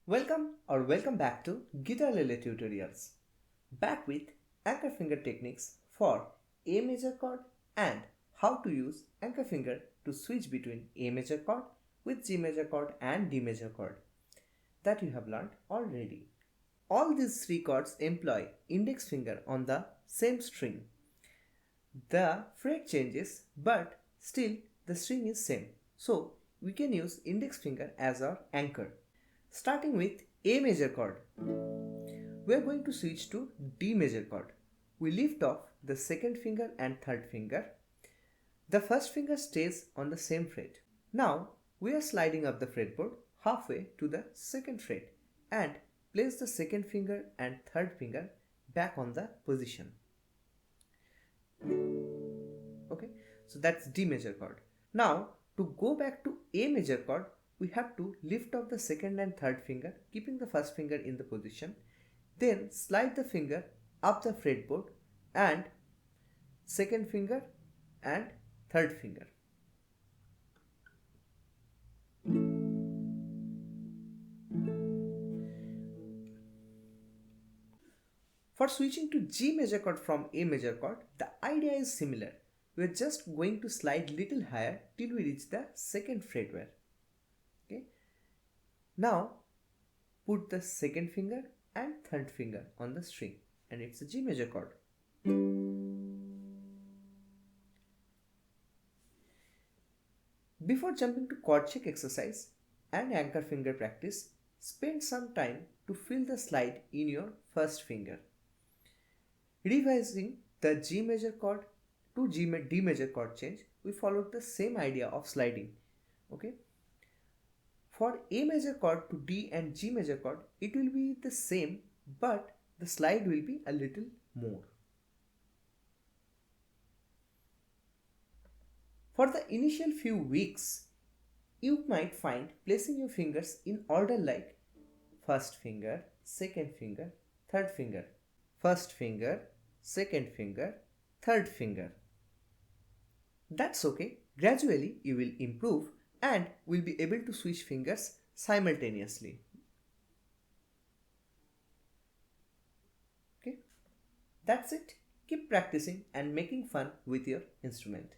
Welcome back to Guitarlele Tutorials. Back with anchor finger techniques for A major chord and how to use anchor finger to switch between A major chord with G major chord and D major chord that you have learned already. All these three chords employ index finger on the same string. The fret changes but still the string is same. So we can use index finger as our anchor. Starting with A major chord, we are going to switch to D major chord. We lift off the second finger and third finger. The first finger stays on the same fret. Now we are sliding up the fretboard halfway to the second fret and place the second finger and third finger back on the position. Okay, so that's D major chord. Now to go back to A major chord, we have to lift off the second and third finger, keeping the first finger in the position, then slide the finger up the fretboard and second finger and third finger. For switching to G major chord from A major chord, the idea is similar. We are just going to slide little higher till we reach the second fretware. Okay. Now put the second finger and third finger on the string and it's a G major chord. Before jumping to chord check exercise and anchor finger practice, spend some time to feel the slide in your first finger. Revising the G major chord to D major chord change, we followed the same idea of sliding. Okay. For A major chord to D and G major chord, it will be the same, but the slide will be a little more. For the initial few weeks, you might find placing your fingers in order like first finger, second finger, third finger, first finger, second finger, third finger. That's okay. Gradually, you will improve and will be able to switch fingers simultaneously. Okay, that's it. Keep practicing and making fun with your instrument.